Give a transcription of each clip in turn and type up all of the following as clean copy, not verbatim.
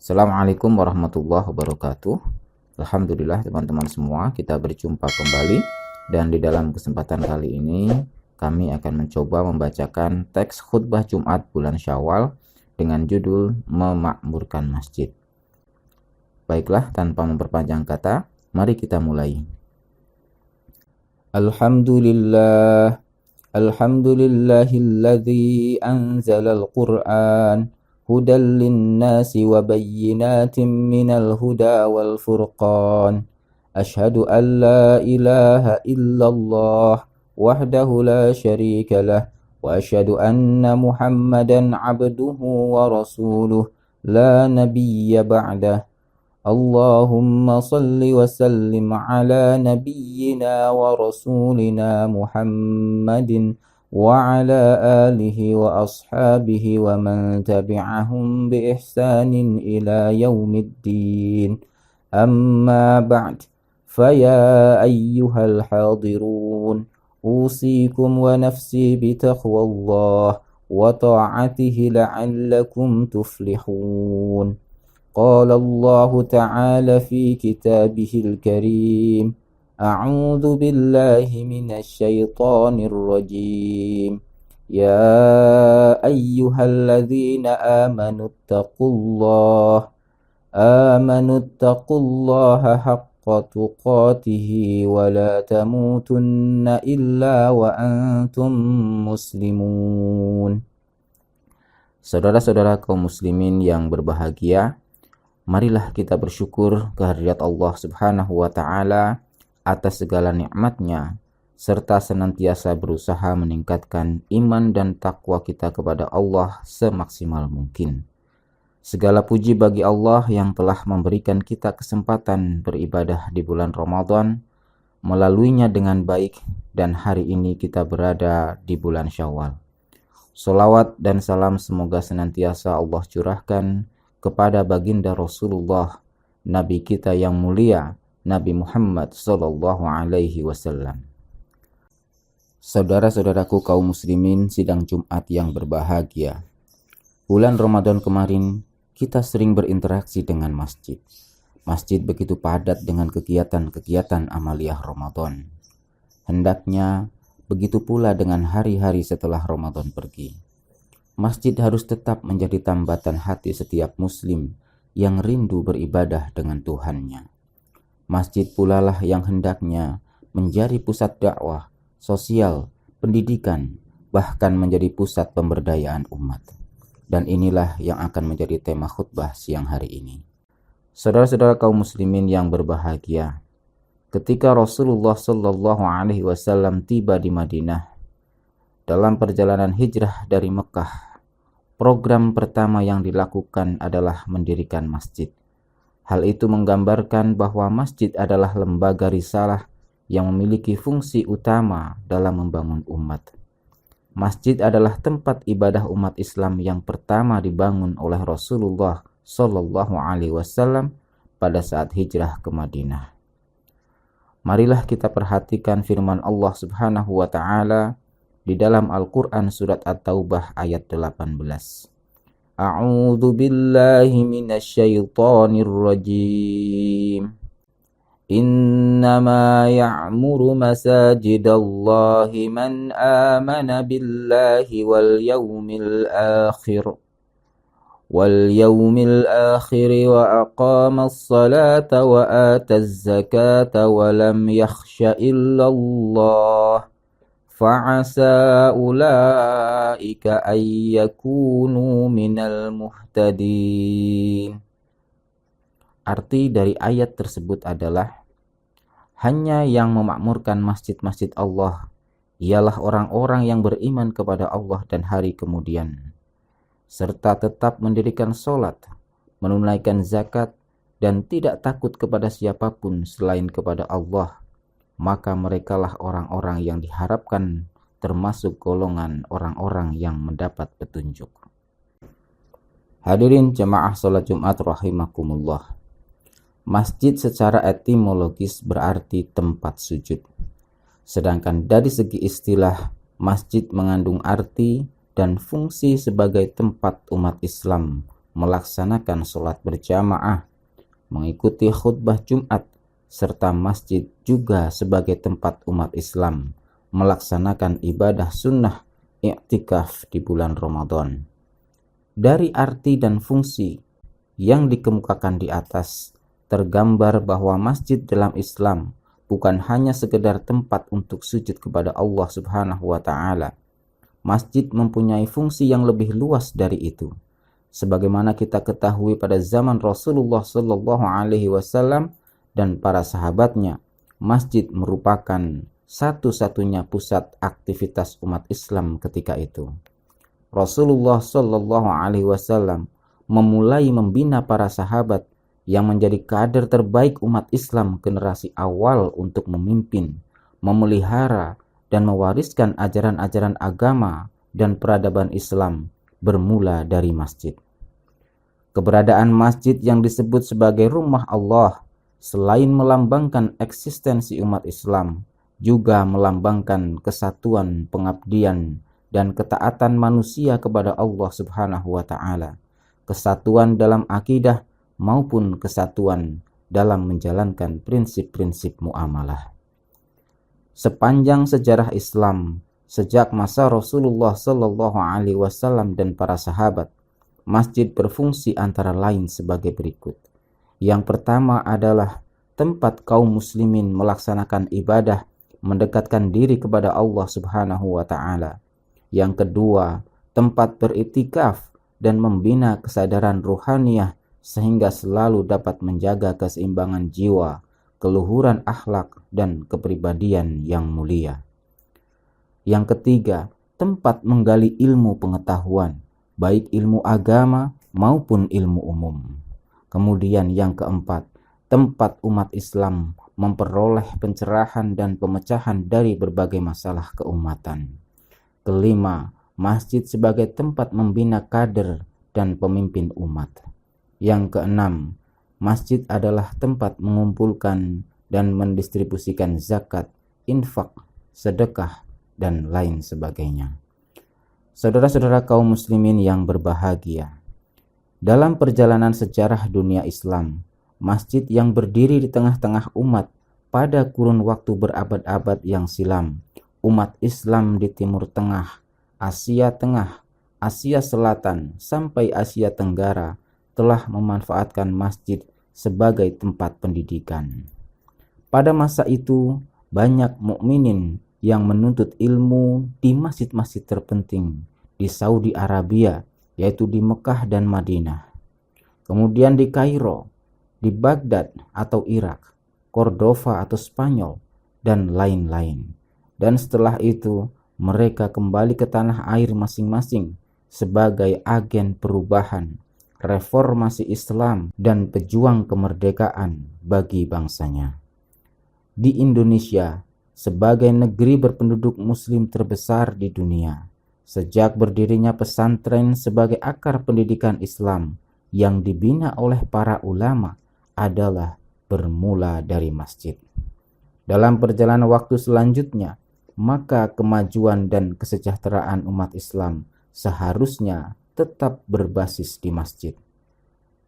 Assalamualaikum warahmatullahi wabarakatuh. Alhamdulillah teman-teman semua, kita berjumpa kembali dan di dalam kesempatan kali ini kami akan mencoba membacakan teks khutbah Jumat bulan Syawal dengan judul Memakmurkan Masjid. Baiklah, tanpa memperpanjang kata, mari kita mulai. Alhamdulillahilladzi anzalal Qur'an هدى للناس وبينات من الهدى والفرقان أشهد أن لا إله إلا الله وحده لا شريك له وأشهد أن محمدا عبده ورسوله لا نبي بعده اللهم صل وسلم على نبينا ورسولنا محمد وعلى آله وأصحابه ومن تبعهم بإحسان إلى يوم الدين أما بعد فيا أيها الحاضرون أوصيكم ونفسي بتقوى الله وطاعته لعلكم تفلحون قال الله تعالى في كتابه الكريم أعوذ بالله من الشيطان الرجيم يا أيها الذين آمنوا اتقوا الله حق تقاته ولا تموتن إلا وأنتم مسلمون. Saudara-saudara kaum muslimin yang berbahagia, marilah kita bersyukur kehadirat Allah Subhanahu wa Ta'ala atas segala nikmatnya, serta senantiasa berusaha meningkatkan iman dan takwa kita kepada Allah semaksimal mungkin. Segala puji bagi Allah yang telah memberikan kita kesempatan beribadah di bulan Ramadan, melaluinya dengan baik, dan hari ini kita berada di bulan Syawal. Sholawat dan salam semoga senantiasa Allah curahkan kepada baginda Rasulullah, Nabi kita yang mulia, Nabi Muhammad sallallahu alaihi wasallam. Saudara-saudaraku kaum muslimin sidang Jumat yang berbahagia. Bulan Ramadan kemarin kita sering berinteraksi dengan masjid. Masjid begitu padat dengan kegiatan-kegiatan amaliyah Ramadan. Hendaknya begitu pula dengan hari-hari setelah Ramadan pergi. Masjid harus tetap menjadi tambatan hati setiap muslim yang rindu beribadah dengan Tuhannya. Masjid pula lah yang hendaknya menjadi pusat dakwah, sosial, pendidikan, bahkan menjadi pusat pemberdayaan umat. Dan inilah yang akan menjadi tema khutbah siang hari ini. Saudara-saudara kaum muslimin yang berbahagia, ketika Rasulullah sallallahu alaihi wasallam tiba di Madinah dalam perjalanan hijrah dari Mekah, program pertama yang dilakukan adalah mendirikan masjid. Hal itu menggambarkan bahwa masjid adalah lembaga risalah yang memiliki fungsi utama dalam membangun umat. Masjid adalah tempat ibadah umat Islam yang pertama dibangun oleh Rasulullah sallallahu alaihi wasallam pada saat hijrah ke Madinah. Marilah kita perhatikan firman Allah Subhanahu wa Ta'ala di dalam Al-Qur'an surat At-Taubah ayat 18. A'udzu billahi minasyaitonir rajim. Innama ya'muru masajidallahi man amana billahi wal yawmil akhir wa aqamas salata wa ataz zakata wa lam yakhsha illallah fa'asa ulaika ay yakunu minal muhtadin. Arti dari ayat tersebut adalah hanya yang memakmurkan masjid-masjid Allah ialah orang-orang yang beriman kepada Allah dan hari kemudian, serta tetap mendirikan sholat, menunaikan zakat, dan tidak takut kepada siapapun selain kepada Allah. Maka merekalah orang-orang yang diharapkan termasuk golongan orang-orang yang mendapat petunjuk. Hadirin jemaah sholat Jumat rahimakumullah. Masjid secara etimologis berarti tempat sujud. Sedangkan dari segi istilah, masjid mengandung arti dan fungsi sebagai tempat umat Islam melaksanakan sholat berjamaah, mengikuti khutbah Jumat, serta masjid juga sebagai tempat umat Islam melaksanakan ibadah sunnah i'tikaf di bulan Ramadan. Dari arti dan fungsi yang dikemukakan di atas, tergambar bahwa masjid dalam Islam bukan hanya sekedar tempat untuk sujud kepada Allah Subhanahu wa Ta'ala. Masjid mempunyai fungsi yang lebih luas dari itu. Sebagaimana kita ketahui pada zaman Rasulullah Sallallahu Alaihi Wasallam dan para sahabatnya, masjid merupakan satu-satunya pusat aktivitas umat Islam ketika itu. Rasulullah Sallallahu Alaihi Wasallam memulai membina para sahabat yang menjadi kader terbaik umat Islam generasi awal untuk memimpin, memelihara, dan mewariskan ajaran-ajaran agama dan peradaban Islam bermula dari masjid. Keberadaan masjid yang disebut sebagai rumah Allah selain melambangkan eksistensi umat Islam, juga melambangkan kesatuan pengabdian dan ketaatan manusia kepada Allah Subhanahu wa Ta'ala, kesatuan dalam akidah maupun kesatuan dalam menjalankan prinsip-prinsip muamalah. Sepanjang sejarah Islam, sejak masa Rasulullah Sallallahu Alaihi Wasallam dan para sahabat, masjid berfungsi antara lain sebagai berikut. Yang pertama adalah tempat kaum muslimin melaksanakan ibadah, mendekatkan diri kepada Allah Subhanahu wa Ta'ala. Yang kedua, tempat beriktikaf dan membina kesadaran ruhaniyah sehingga selalu dapat menjaga keseimbangan jiwa, keluhuran akhlak, dan kepribadian yang mulia. Yang ketiga, tempat menggali ilmu pengetahuan, baik ilmu agama maupun ilmu umum. Kemudian yang keempat, tempat umat Islam memperoleh pencerahan dan pemecahan dari berbagai masalah keumatan. Kelima, masjid sebagai tempat membina kader dan pemimpin umat. Yang keenam, masjid adalah tempat mengumpulkan dan mendistribusikan zakat, infak, sedekah, dan lain sebagainya. Saudara-saudara kaum muslimin yang berbahagia, dalam perjalanan sejarah dunia Islam, masjid yang berdiri di tengah-tengah umat pada kurun waktu berabad-abad yang silam, umat Islam di Timur Tengah, Asia Tengah, Asia Selatan, sampai Asia Tenggara telah memanfaatkan masjid sebagai tempat pendidikan. Pada masa itu, banyak mukminin yang menuntut ilmu di masjid-masjid terpenting di Saudi Arabia, yaitu di Mekah dan Madinah. Kemudian di Kairo, di Baghdad atau Irak, Cordova atau Spanyol, dan lain-lain. Dan setelah itu, mereka kembali ke tanah air masing-masing sebagai agen perubahan, reformasi Islam, dan pejuang kemerdekaan bagi bangsanya. Di Indonesia, sebagai negeri berpenduduk muslim terbesar di dunia, sejak berdirinya pesantren sebagai akar pendidikan Islam yang dibina oleh para ulama adalah bermula dari masjid. Dalam perjalanan waktu selanjutnya, maka kemajuan dan kesejahteraan umat Islam seharusnya tetap berbasis di masjid.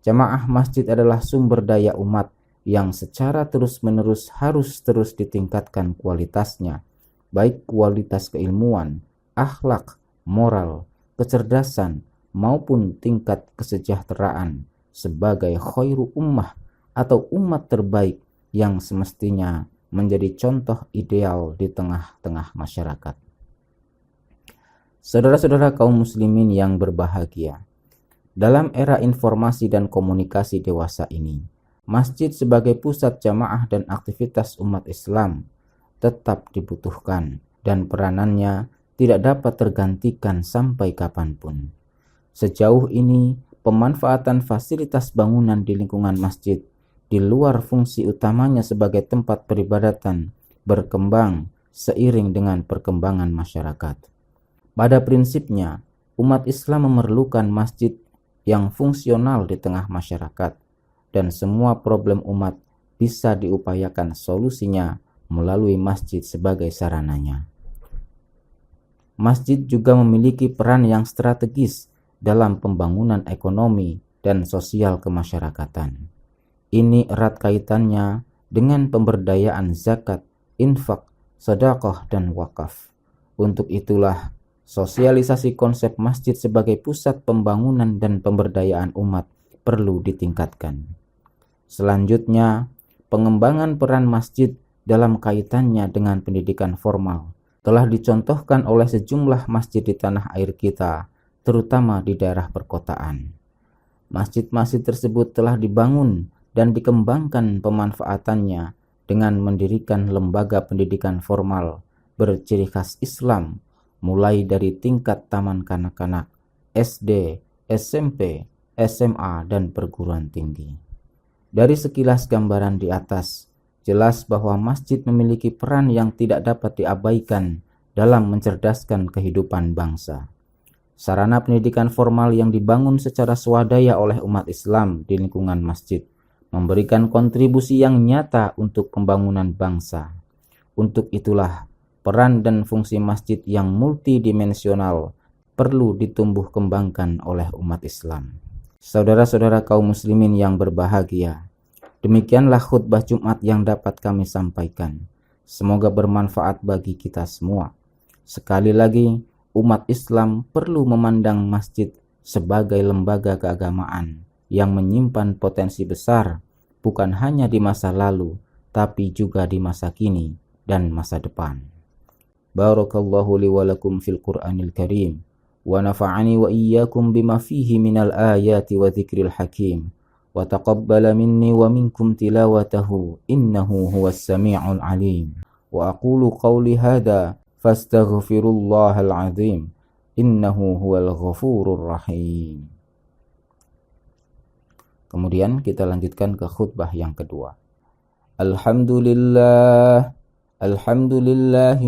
Jamaah masjid adalah sumber daya umat yang secara terus-menerus harus terus ditingkatkan kualitasnya, baik kualitas keilmuan, akhlak, moral, kecerdasan, maupun tingkat kesejahteraan sebagai khairu ummah atau umat terbaik yang semestinya menjadi contoh ideal di tengah-tengah masyarakat. Saudara-saudara kaum muslimin yang berbahagia, dalam era informasi dan komunikasi dewasa ini, masjid sebagai pusat jamaah dan aktivitas umat Islam tetap dibutuhkan dan peranannya tidak dapat tergantikan sampai kapanpun. Sejauh ini, pemanfaatan fasilitas bangunan di lingkungan masjid di luar fungsi utamanya sebagai tempat peribadatan berkembang seiring dengan perkembangan masyarakat. Pada prinsipnya, umat Islam memerlukan masjid yang fungsional di tengah masyarakat, dan semua problem umat bisa diupayakan solusinya melalui masjid sebagai sarananya. Masjid juga memiliki peran yang strategis dalam pembangunan ekonomi dan sosial kemasyarakatan. Ini erat kaitannya dengan pemberdayaan zakat, infak, sedekah, dan wakaf. Untuk itulah sosialisasi konsep masjid sebagai pusat pembangunan dan pemberdayaan umat perlu ditingkatkan. Selanjutnya, pengembangan peran masjid dalam kaitannya dengan pendidikan formal telah dicontohkan oleh sejumlah masjid di tanah air kita, terutama di daerah perkotaan. Masjid-masjid tersebut telah dibangun dan dikembangkan pemanfaatannya dengan mendirikan lembaga pendidikan formal berciri khas Islam, mulai dari tingkat taman kanak-kanak, SD, SMP, SMA, dan perguruan tinggi. Dari sekilas gambaran di atas, jelas bahwa masjid memiliki peran yang tidak dapat diabaikan dalam mencerdaskan kehidupan bangsa. Sarana pendidikan formal yang dibangun secara swadaya oleh umat Islam di lingkungan masjid memberikan kontribusi yang nyata untuk pembangunan bangsa. Untuk itulah, peran dan fungsi masjid yang multidimensional perlu ditumbuh kembangkan oleh umat Islam. Saudara-saudara kaum muslimin yang berbahagia, demikianlah khutbah Jumat yang dapat kami sampaikan. Semoga bermanfaat bagi kita semua. Sekali lagi, umat Islam perlu memandang masjid sebagai lembaga keagamaan yang menyimpan potensi besar, bukan hanya di masa lalu, tapi juga di masa kini dan masa depan. Barakallahu li wa lakum fil Qur'anil Karim, wa nafa'ani wa iyyakum bima fihi minal ayati wa dzikril hakim, wa taqabbala minni wa minkum tilawatahu, innahu huwas sami'ul alim. Wa aqulu qawli hadha fastaghfirullahal azim, innahu huwal ghafurur rahim. Kemudian kita lanjutkan ke khutbah yang kedua. Alhamdulillahi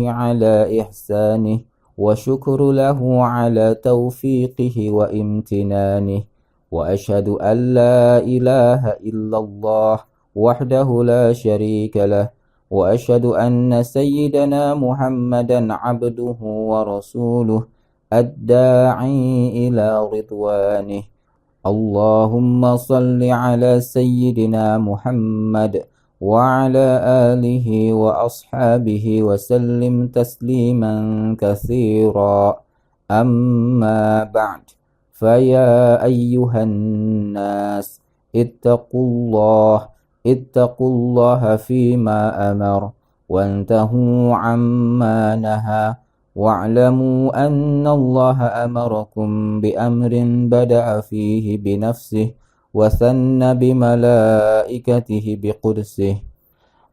ala ihsanih wa syukru lahu ala taufiqihi wa imtinanih wa ashhadu an la ilaha illallah wahdahu la syarika lah wa ashhadu anna sayyidana Muhammadan abduhu wa rasuluh ad-da'i ila ridwanih. Allahumma salli ala sayyidina Muhammad wa ala alihi wa ashabihi wa sallim tasliman katsira. Amma ba'd, faya ayyuhan nas ittaqullaha fima amar wantahu amma naha wa'lamu anna allaha amarakum bi amrin bada'a fihi bi nafsihi wa thanna bi malaikatihi bi qudsih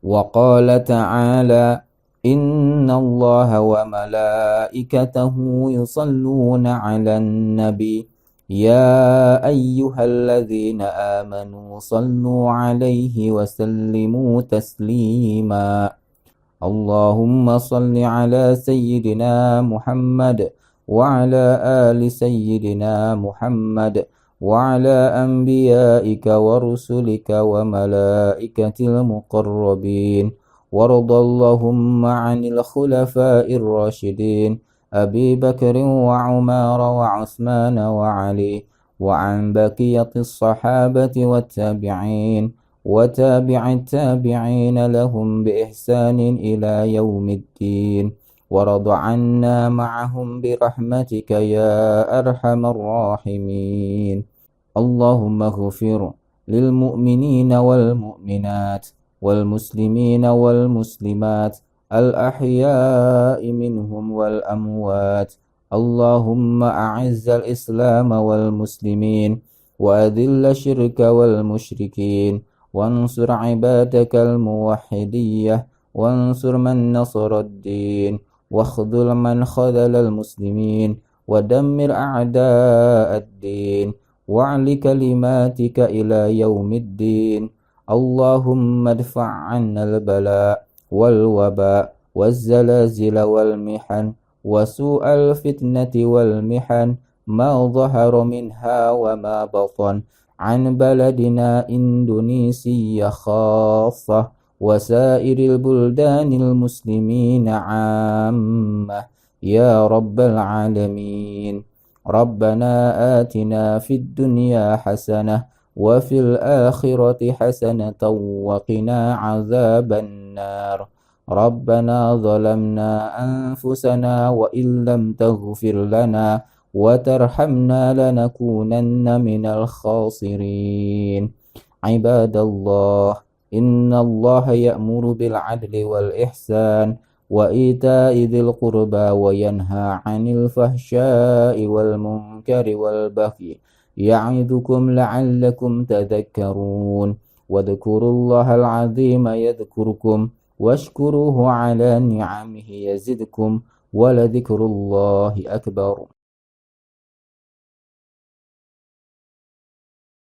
wa qala ta'ala inna allaha wa malaikatahu yusalluna 'alan nabi ya ayyuhalladzina amanu sallu 'alaihi wa sallimu taslima. Allahumma salli ala sayyidina Muhammad wa ala ali sayyidina Muhammad wa ala anbiya'ika wa rusulika wa malaikatil muqarrabin waradallahumma 'anil khulafa'ir rasyidin Abi Bakr wa Umar wa Uthman wa Ali wa an baqiyatis sahabati wat tabi'in وتابع التابعين لهم بإحسان إلى يوم الدين ورض عنا معهم برحمتك يا أرحم الراحمين. اللهم اغفر للمؤمنين والمؤمنات والمسلمين والمسلمات الأحياء منهم والأموات. اللهم أعز الإسلام والمسلمين وأذل الشرك والمشركين وانصر عبادك الموحدية وانصر من نصر الدين واخذل من خذل المسلمين ودمر أعداء الدين واعل كلماتك إلى يوم الدين. اللهم ادفع عنا البلاء والوباء والزلازل والمحن وسوء الفتنة والمحن ما ظهر منها وما بطن عن بلدنا إندونيسيا خاصة وسائر البلدان المسلمين عامة يا رب العالمين. ربنا آتنا في الدنيا حسنة وفي الآخرة حسنة وقنا عذاب النار. ربنا ظلمنا أنفسنا وإن لم تغفر لنا وترحمنا لنكونن من الخاسرين. عباد الله، إن الله يأمر بالعدل والإحسان وإيتاء ذي القربى وينهى عن الفحشاء والمنكر والبغي يعظكم لعلكم تذكرون. واذكروا الله العظيم يذكركم واشكروه على نعمه يزدكم ولذكر الله أكبر.